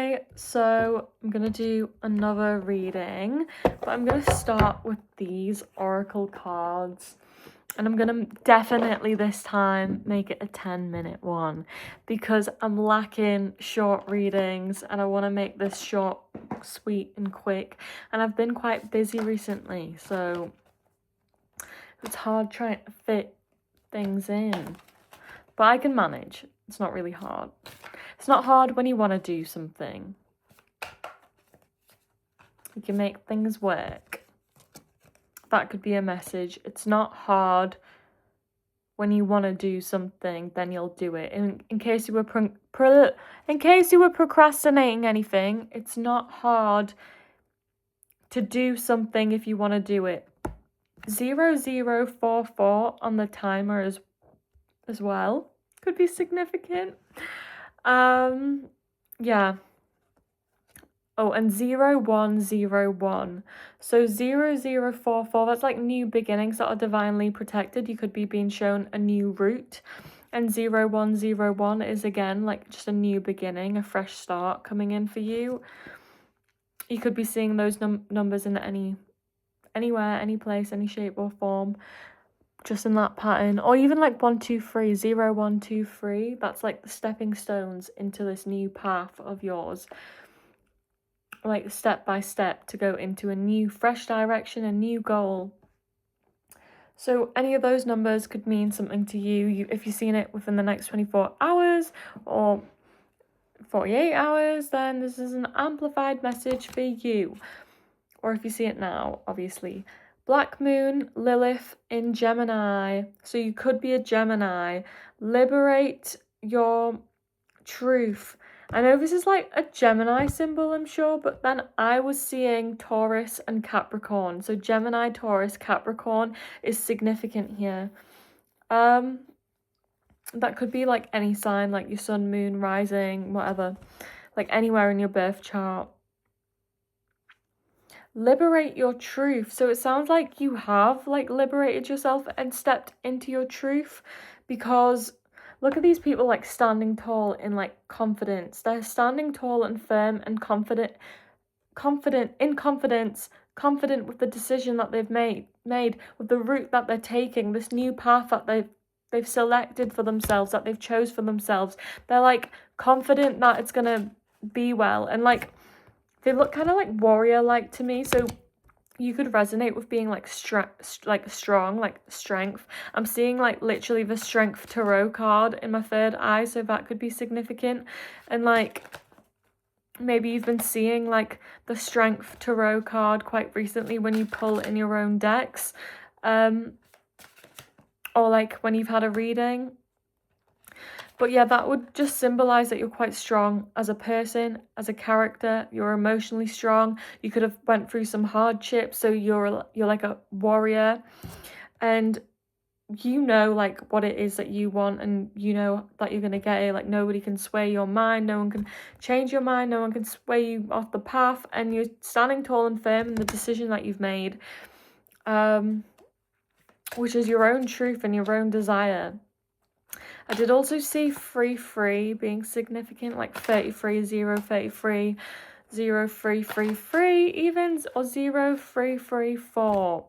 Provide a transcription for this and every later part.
Okay, so I'm gonna do another reading, but I'm gonna start with these oracle cards. And I'm gonna definitely this time make it a 10-minute one because I'm lacking short readings and I want to make this short, sweet, and quick. And I've been quite busy recently, so it's hard trying to fit things in. But I can manage. It's not really hard. It's not hard when you want to do something. You can make things work. That could be a message. It's not hard when you want to do something, then you'll do it. In case you were procrastinating anything, it's not hard to do something if you want to do it. 0044 on the timer as well could be significant. Yeah. Oh, and 0101. So 0044, that's like new beginnings that are divinely protected. You could be being shown a new route. And 0101 is again like just a new beginning, a fresh start coming in for you. You could be seeing those numbers in anywhere, any place, any shape or form, just in that pattern. Or even like 123, 0123. That's like the stepping stones into this new path of yours. Like step by step to go into a new fresh direction, a new goal. So any of those numbers could mean something to you if you've seen it within the next 24 hours or 48 hours, then this is an amplified message for you. Or if you see it now, obviously. Black Moon, Lilith in Gemini. So you could be a Gemini. Liberate your truth. I know this is like a Gemini symbol, I'm sure, but then I was seeing Taurus and Capricorn. So Gemini, Taurus, Capricorn is significant here. That could be like any sign, like your sun, moon, rising, whatever. Like anywhere in your birth chart. Liberate your truth. So it sounds like you have like liberated yourself and stepped into your truth, because look at these people like standing tall in like confidence. They're standing tall and firm and confident with the decision that they've made with the route that they're taking, this new path that they've selected for themselves, that they've chose for themselves. They're like confident that it's gonna be well, and like they look kind of like warrior-like to me. So you could resonate with being like strong, like strength. I'm seeing like literally the Strength Tarot card in my third eye, so that could be significant. And like maybe you've been seeing like the Strength Tarot card quite recently when you pull in your own decks, or like when you've had a reading. But yeah, that would just symbolize that you're quite strong as a person, as a character. You're emotionally strong. You could have went through some hardships, so you're like a warrior, and you know like what it is that you want, and you know that you're gonna get it. Like nobody can sway your mind, no one can change your mind, no one can sway you off the path, and you're standing tall and firm in the decision that you've made, which is your own truth and your own desire. I did also see 3 being significant, like 33, 033, 0333 evens, or 0334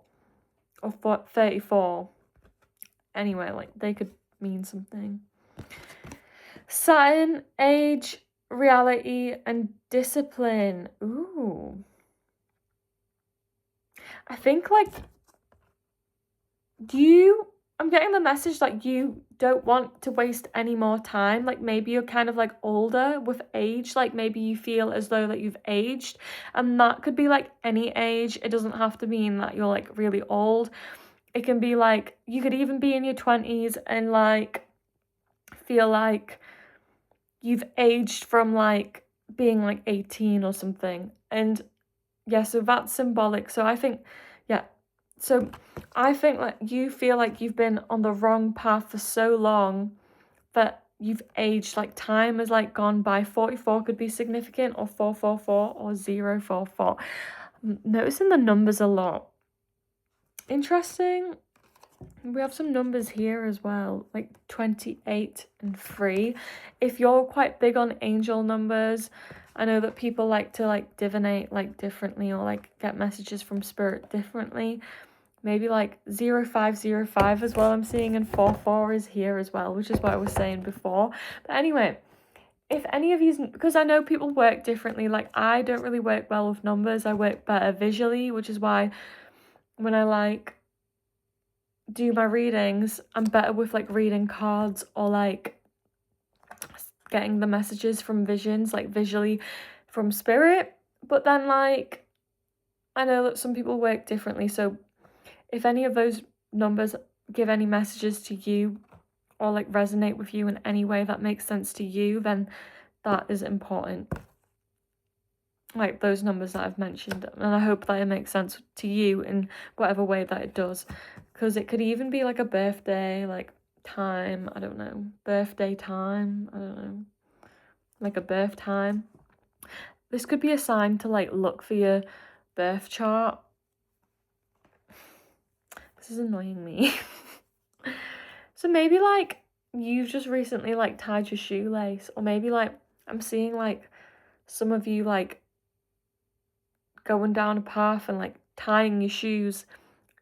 or 34. Anyway, like they could mean something. Saturn, age, reality, and discipline. Ooh. I think like I'm getting the message that you don't want to waste any more time. Like maybe you're kind of like older with age, like maybe you feel as though that you've aged, and that could be like any age. It doesn't have to mean that you're like really old. It can be like you could even be in your 20s and like feel like you've aged from like being like 18 or something. And yeah, so that's symbolic. So I think like you feel like you've been on the wrong path for so long that you've aged, like time has like gone by. 44 could be significant, or 444 or 044. I'm noticing the numbers a lot. Interesting. We have some numbers here as well, like 28 and 3. If you're quite big on angel numbers, I know that people like to like divinate like differently, or like get messages from spirit differently. Maybe like 0505 as well I'm seeing, and 44 is here as well, which is what I was saying before. But anyway, if any of you, because I know people work differently, like I don't really work well with numbers, I work better visually, which is why when I like do my readings, I'm better with like reading cards or like getting the messages from visions, like visually from spirit. But then like I know that some people work differently, so if any of those numbers give any messages to you or like resonate with you in any way that makes sense to you, then that is important. Like those numbers that I've mentioned, and I hope that it makes sense to you in whatever way that it does, because it could even be like a birthday, like time, I don't know, birthday time, I don't know, like a birth time. This could be a sign to like look for your birth chart. This is annoying me. So maybe like you've just recently like tied your shoelace, or maybe like I'm seeing like some of you like going down a path and like tying your shoes,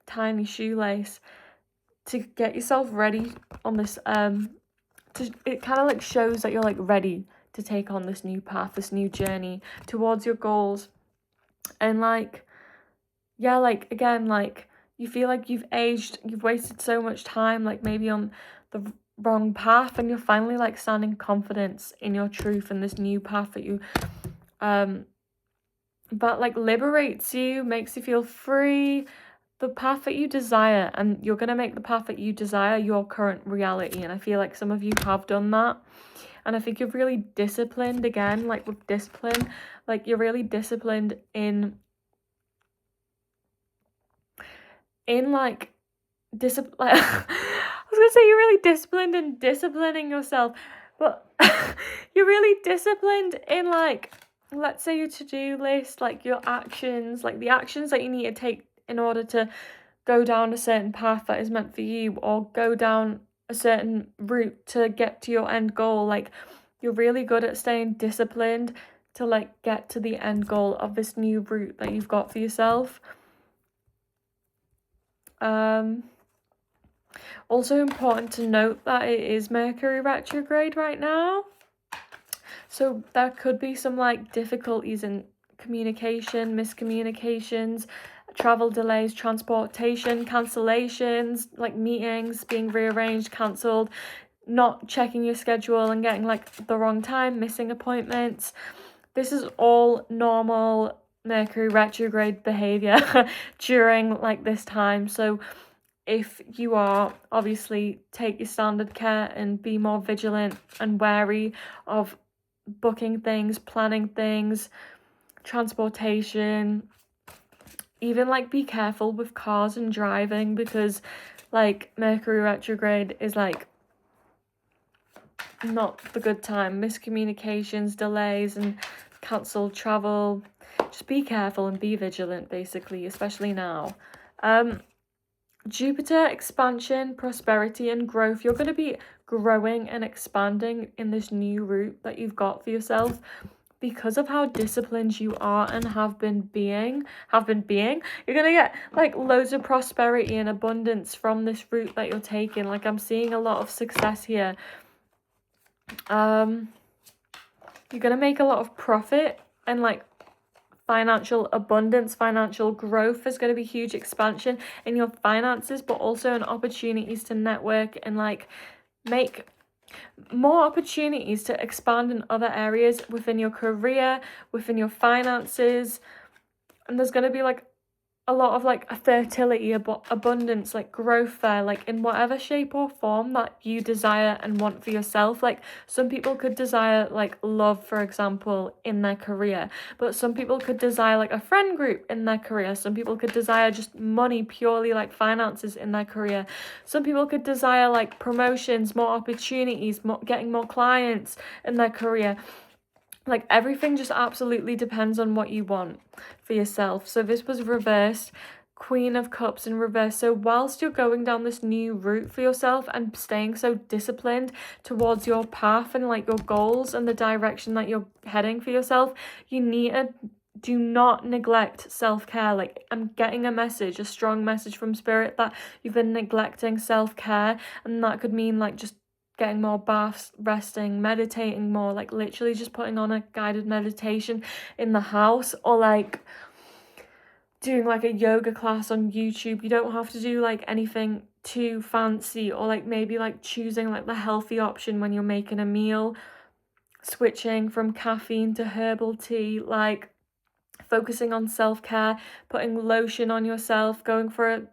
tying your shoelace to get yourself ready on this it kind of like shows that you're like ready to take on this new path, this new journey towards your goals. And like yeah, like again, like you feel like you've aged, you've wasted so much time like maybe on the wrong path, and you're finally like standing confidence in your truth and this new path that you that like liberates you, makes you feel free, the path that you desire, and you're going to make the path that you desire your current reality. And I feel like some of you have done that, and I think you're really disciplined again, like with discipline, like you're really disciplined in like discipline. Like, I was gonna say you're really disciplined in disciplining yourself, but you're really disciplined in like, let's say your to-do list, like your actions, like the actions that you need to take in order to go down a certain path that is meant for you, or go down a certain route to get to your end goal. Like you're really good at staying disciplined to like get to the end goal of this new route that you've got for yourself. Also important to note that it is Mercury retrograde right now, so there could be some like difficulties in communication, miscommunications, travel delays, transportation, cancellations, like meetings being rearranged, cancelled, not checking your schedule and getting like the wrong time, missing appointments. This is all normal Mercury retrograde behavior during like this time. So if you are, obviously take your standard care and be more vigilant and wary of booking things, planning things, transportation. Even like be careful with cars and driving, because like Mercury retrograde is like not the good time. Miscommunications, delays, and cancelled travel. Just be careful and be vigilant, basically, especially now. Jupiter, expansion, prosperity, and growth. You're going to be growing and expanding in this new route that you've got for yourself because of how disciplined you are and have been being. You're going to get like loads of prosperity and abundance from this route that you're taking. Like I'm seeing a lot of success here. You're going to make a lot of profit and like financial abundance, financial growth. There's going to be huge expansion in your finances, but also an opportunities to network and like make more opportunities to expand in other areas within your career, within your finances. And there's going to be like a lot of like a fertility, abundance, like growth there, like in whatever shape or form that you desire and want for yourself. Like some people could desire like love, for example, in their career, but some people could desire like a friend group in their career. Some people could desire just money, purely like finances in their career. Some people could desire like promotions, more opportunities, getting more clients in their career. Like everything just absolutely depends on what you want for yourself. So this was reversed. Queen of Cups in reverse. So whilst you're going down this new route for yourself and staying so disciplined towards your path and like your goals and the direction that you're heading for yourself, you need to do not neglect self-care. Like, I'm getting a strong message from Spirit that you've been neglecting self-care, and that could mean like just getting more baths, resting, meditating more, like literally just putting on a guided meditation in the house, or like doing like a yoga class on YouTube. You don't have to do like anything too fancy, or like maybe like choosing like the healthy option when you're making a meal, switching from caffeine to herbal tea, like focusing on self-care, putting lotion on yourself, going for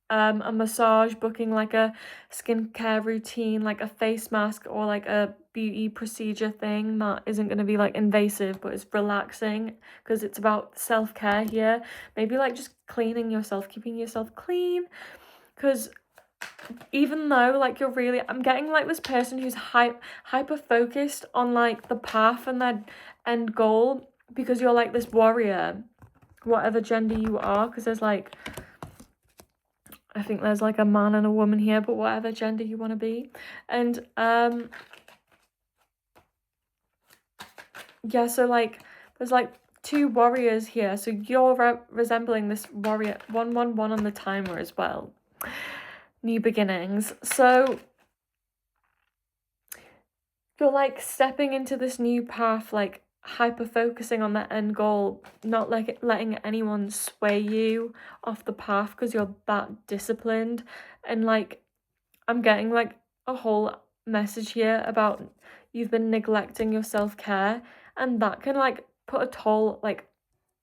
a massage, booking like a skincare routine, like a face mask, or like a beauty procedure thing that isn't going to be like invasive but it's relaxing, because it's about self-care here. Maybe like just cleaning yourself, keeping yourself clean, because even though like I'm getting like this person who's hyper focused on like the path and their end goal, because you're like this warrior, whatever gender you are, because I think there's like a man and a woman here, but whatever gender you want to be. And yeah, so like there's like two warriors here, so you're resembling this warrior. 111 on the timer as well. New beginnings. So you're like stepping into this new path, like hyper focusing on that end goal, not like letting anyone sway you off the path, because you're that disciplined. And like I'm getting like a whole message here about you've been neglecting your self-care, and that can like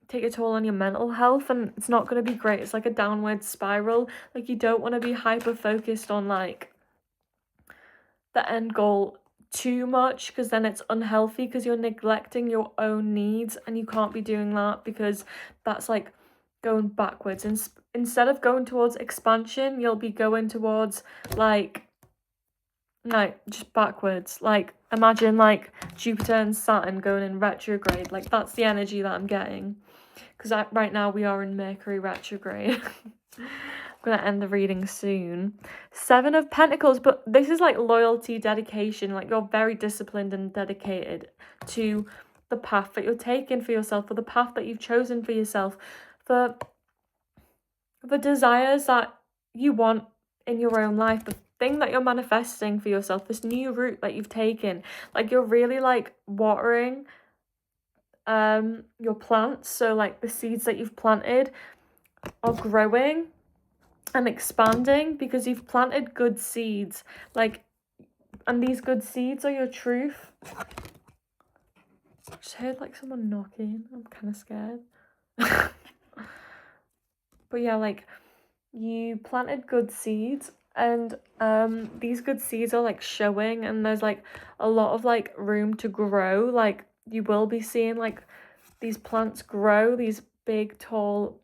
take a toll on your mental health, and it's not going to be great. It's like a downward spiral. Like, you don't want to be hyper focused on like the end goal too much, because then it's unhealthy, because you're neglecting your own needs, and you can't be doing that, because that's like going backwards. And instead of going towards expansion, you'll be going towards like just backwards. Like, imagine like Jupiter and Saturn going in retrograde. Like, that's the energy that I'm getting, because right now we are in Mercury retrograde. I'm gonna end the reading soon. 7 of Pentacles, but this is like loyalty, dedication. Like, you're very disciplined and dedicated to the path that you're taking for yourself, for the path that you've chosen for yourself, for the desires that you want in your own life, the thing that you're manifesting for yourself, this new route that you've taken. Like, you're really like watering your plants, so like the seeds that you've planted are growing and expanding, because you've planted good seeds, like, and these good seeds are your truth. I just heard like someone knocking. I'm kind of scared. But yeah, like, you planted good seeds, and these good seeds are like showing, and there's like a lot of like room to grow. Like, you will be seeing like these plants grow, these big, tall,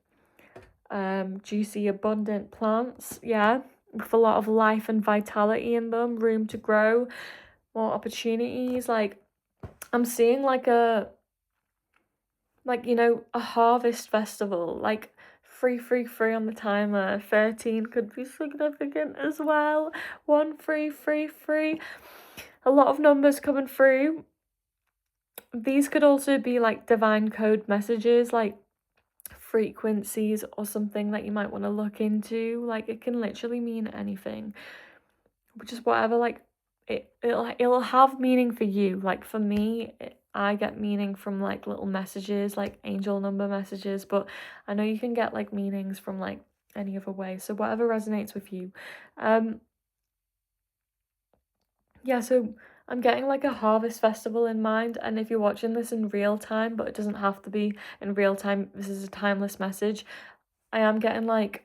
juicy, abundant plants, yeah, with a lot of life and vitality in them, room to grow, more opportunities. Like, I'm seeing like a harvest festival, like free on the timer. 13 could be significant as well. 1 free. A lot of numbers coming through. These could also be like divine code messages, like frequencies or something that you might want to look into. Like, it can literally mean anything, which is whatever, like it'll have meaning for you. Like, for me, I get meaning from like little messages, like angel number messages, but I know you can get like meanings from like any other way, so whatever resonates with you. Yeah, so I'm getting like a harvest festival in mind, and if you're watching this in real time, but it doesn't have to be in real time, this is a timeless message. I am getting like,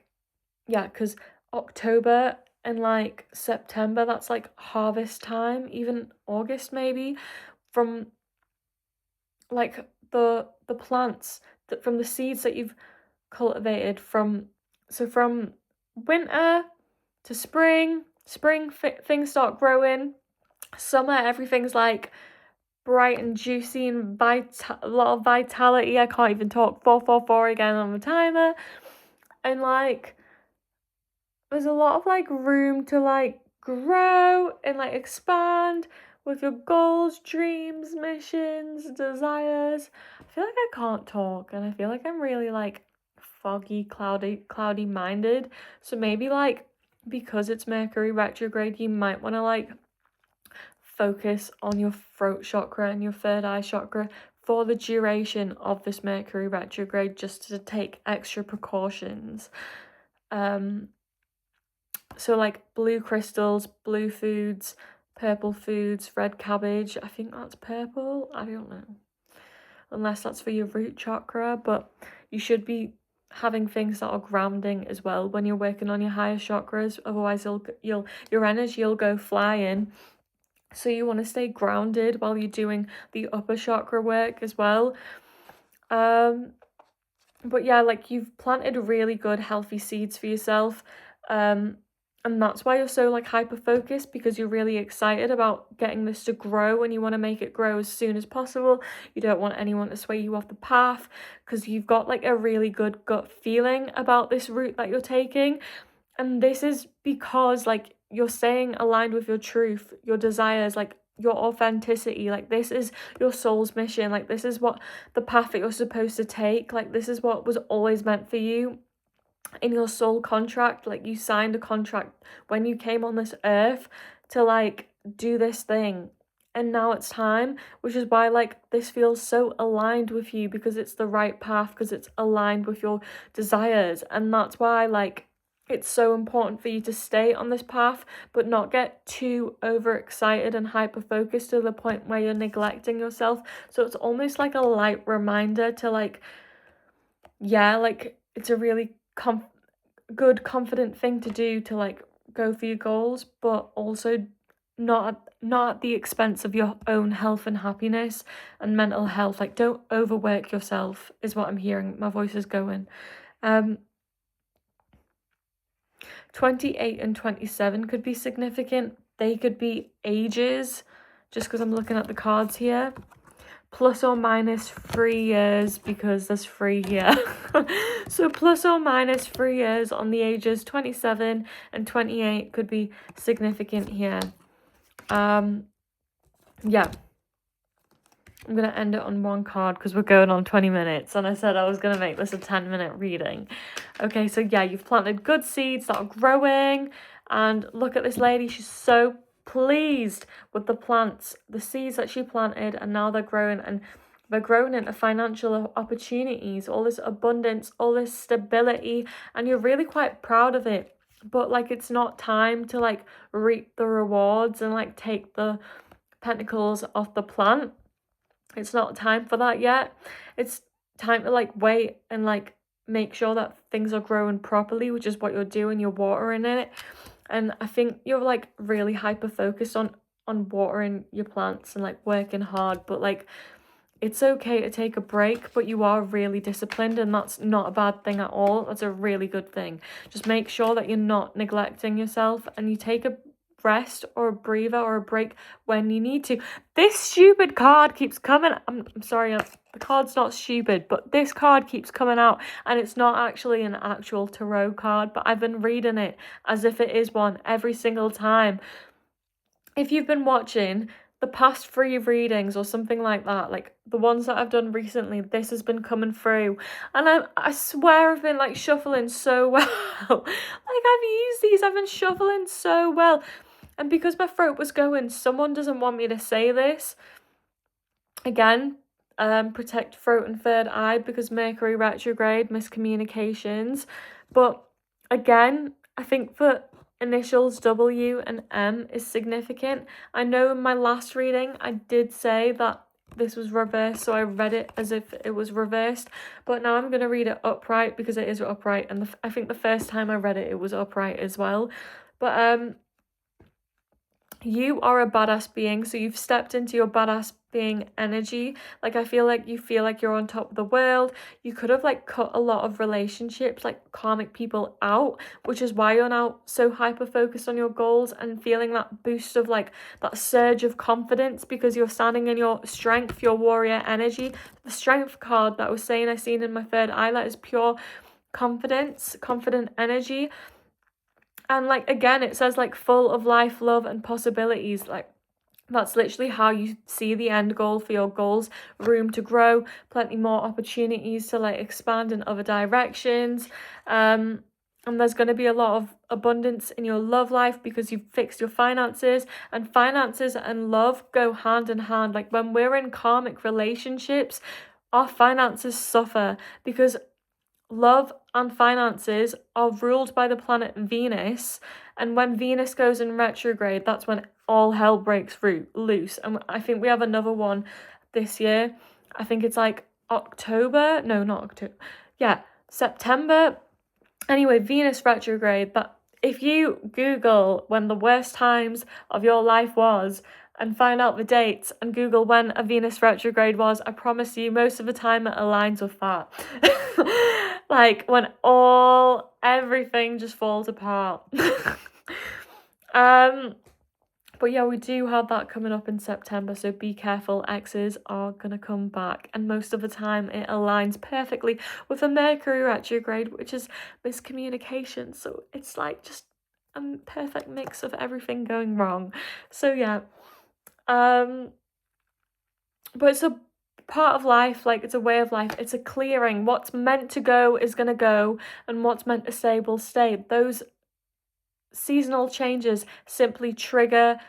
yeah, because October and like September, that's like harvest time, even August maybe, from like the plants, that from the seeds that you've cultivated, from winter to spring. Things start growing. Summer, everything's like bright and juicy and a lot of vitality. I can't even talk. 444 again on the timer. And like there's a lot of like room to like grow and like expand with your goals, dreams, missions, desires. I feel like I can't talk and I feel like I'm really like foggy, cloudy minded. So maybe like because it's Mercury retrograde, you might want to like focus on your throat chakra and your third eye chakra for the duration of this Mercury retrograde, just to take extra precautions. So like blue crystals, blue foods, purple foods, red cabbage. I think that's purple. I don't know. Unless that's for your root chakra, but you should be having things that are grounding as well when you're working on your higher chakras. Otherwise your energy will go flying. So you want to stay grounded while you're doing the upper chakra work as well. But yeah, like you've planted really good healthy seeds for yourself. And that's why you're so like hyper focused, because you're really excited about getting this to grow and you want to make it grow as soon as possible. You don't want anyone to sway you off the path, because you've got like a really good gut feeling about this route that you're taking. And this is because like you're staying aligned with your truth, your desires, like your authenticity. Like this is your soul's mission. Like this is what the path that you're supposed to take. Like this is what was always meant for you in your soul contract. Like you signed a contract when you came on this earth to like do this thing, and now it's time, which is why like this feels so aligned with you, because it's the right path, because it's aligned with your desires. And that's why like it's so important for you to stay on this path, but not get too overexcited and hyper focused to the point where you're neglecting yourself. So it's almost like a light reminder to like, yeah, like it's a really good confident thing to do to like go for your goals, but also not at the expense of your own health and happiness and mental health. Like don't overwork yourself is what I'm hearing. My voice is going. 28 and 27 could be significant. They could be ages, just because I'm looking at the cards here. Plus or minus 3 years, because there's 3 here. So plus or minus 3 years on the ages 27 and 28 could be significant here. Yeah. I'm going to end it on one card because we're going on 20 minutes. And I said I was going to make this a 10-minute reading. Okay, so yeah, you've planted good seeds that are growing. And look at this lady. She's so pleased with the plants, the seeds that she planted. And now they're growing. And they're growing into financial opportunities, all this abundance, all this stability. And you're really quite proud of it. But like, it's not time to like reap the rewards and like take the pentacles off the plant. It's not time for that yet. It's time to like wait and like make sure that things are growing properly, which is what you're doing. You're watering it. And I think you're like really hyper focused on watering your plants and like working hard, but like it's okay to take a break, but you are really disciplined, and that's not a bad thing at all. That's a really good thing. Just make sure that you're not neglecting yourself and you take a rest or a breather or a break when you need to. This stupid card keeps coming. I'm sorry, the card's not stupid, but this card keeps coming out, and it's not actually an actual tarot card, but I've been reading it as if it is one every single time. If you've been watching the past 3 readings or something like that, like the ones that I've done recently, this has been coming through, and I swear I've been like shuffling so well. Like I've used these, I've been shuffling so well. And because my throat was going, someone doesn't want me to say this. Again, protect throat and third eye, because Mercury retrograde, miscommunications. But again, I think that initials W and M is significant. I know in my last reading, I did say that this was reversed, so I read it as if it was reversed. But now I'm going to read it upright because it is upright. And I think the first time I read it, it was upright as well. But you are a badass being, so you've stepped into your badass being energy. Like I feel like you feel like you're on top of the world. You could have like cut a lot of relationships, like karmic people out, which is why you're now so hyper focused on your goals and feeling that boost of like that surge of confidence, because you're standing in your strength, your warrior energy. The strength card that I was saying I seen in my third eye, that is pure confident energy. And like, again, it says like full of life, love, and possibilities. Like, that's literally how you see the end goal for your goals. Room to grow, plenty more opportunities to like expand in other directions. And there's going to be a lot of abundance in your love life because you've fixed your finances, and finances and love go hand in hand. Like, when we're in karmic relationships, our finances suffer because love and finances are ruled by the planet Venus, and when Venus goes in retrograde, that's when all hell breaks loose. And I think we have another one this year. I think it's like October. No, not October. Yeah, September. Anyway, Venus retrograde. But if you Google when the worst times of your life was and find out the dates and Google when a Venus retrograde was, I promise you, most of the time it aligns with that. Like, when everything just falls apart. But yeah, we do have that coming up in September, so be careful. Exes are gonna come back, and most of the time it aligns perfectly with a Mercury retrograde, which is miscommunication. So it's like just a perfect mix of everything going wrong. So yeah, but it's a part of life, like it's a way of life. It's a clearing. What's meant to go is gonna go, and what's meant to stay will stay. Those seasonal changes simply trigger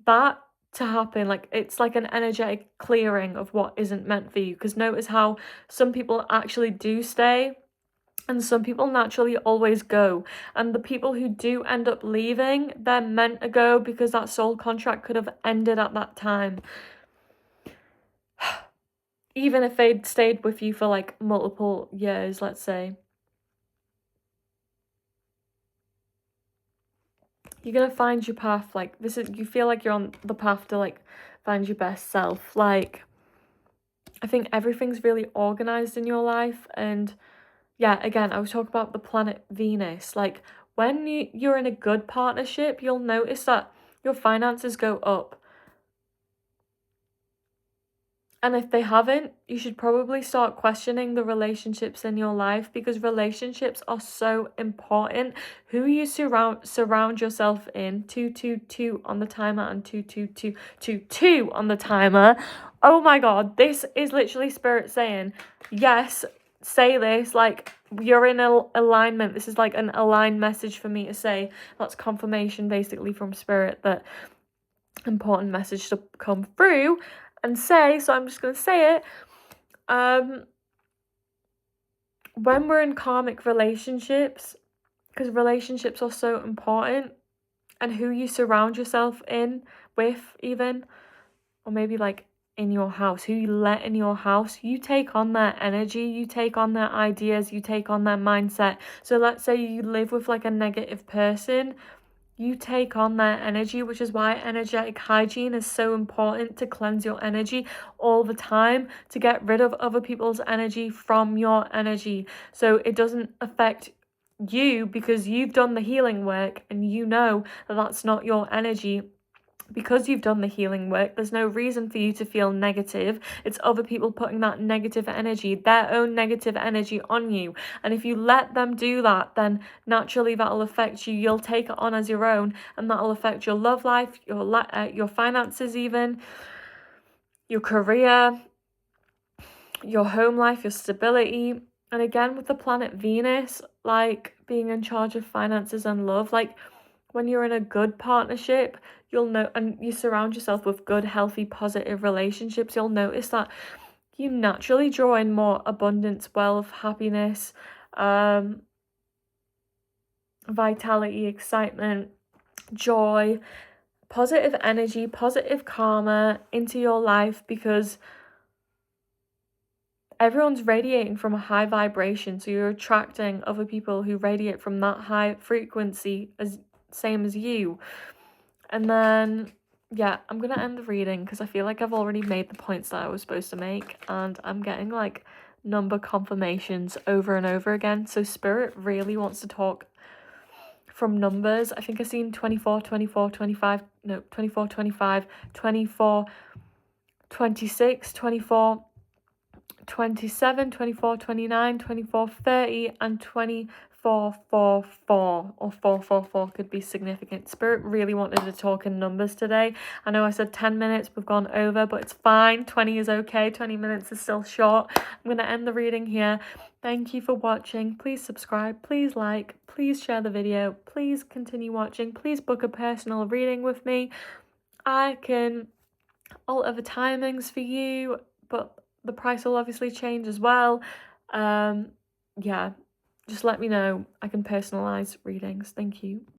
that to happen. Like, it's like an energetic clearing of what isn't meant for you, because notice how some people actually do stay and some people naturally always go, and the people who do end up leaving, they're meant to go because that soul contract could have ended at that time, even if they'd stayed with you for like multiple years, let's say. You're gonna find your path. Like, you feel like you're on the path to like find your best self. Like, I think everything's really organized in your life. And yeah, again, I was talking about the planet Venus. Like, when you're in a good partnership, you'll notice that your finances go up. And if they haven't, you should probably start questioning the relationships in your life, because relationships are so important. Who you surround yourself in. 222 on the timer and 22222 on the timer. Oh my god, this is literally Spirit saying, yes, say this. Like, you're in alignment. This is like an aligned message for me to say. That's confirmation basically from Spirit that important message to come through and say. So I'm just going to say it. When we're in karmic relationships, because relationships are so important, and who you surround yourself with even, or maybe like in your house, who you let in your house, you take on their energy, you take on their ideas, you take on their mindset. So let's say you live with like a negative person, you take on their energy, which is why energetic hygiene is so important, to cleanse your energy all the time, to get rid of other people's energy from your energy, so it doesn't affect you, because you've done the healing work and you know that that's not your energy. Because you've done the healing work, there's no reason for you to feel negative. It's other people putting that negative energy, their own negative energy, on you. And if you let them do that, then naturally that'll affect you. You'll take it on as your own, and that'll affect your love life, your finances even, your career, your home life, your stability. And again, with the planet Venus, like being in charge of finances and love, like when you're in a good partnership, you'll know, and you surround yourself with good, healthy, positive relationships, you'll notice that you naturally draw in more abundance, wealth, happiness, vitality, excitement, joy, positive energy, positive karma into your life, because everyone's radiating from a high vibration, so you're attracting other people who radiate from that high frequency, as same as you. And then yeah, I'm gonna end the reading because I feel like I've already made the points that I was supposed to make, and I'm getting like number confirmations over and over again. So Spirit really wants to talk from numbers. I think I've seen 24, 24, 25, no, 24, 25, 24, 26, 24, 27, 24, 29, 24, 30, and 2444, or 444 could be significant. Spirit really wanted to talk in numbers today. I know I said 10 minutes, we've gone over, but it's fine. 20 is okay. 20 minutes is still short. I'm going to end the reading here. Thank you for watching. Please subscribe, please like, please share the video, please continue watching, please book a personal reading with me. I can alter the timings for you, but the price will obviously change as well. Yeah, just let me know. I can personalize readings. Thank you.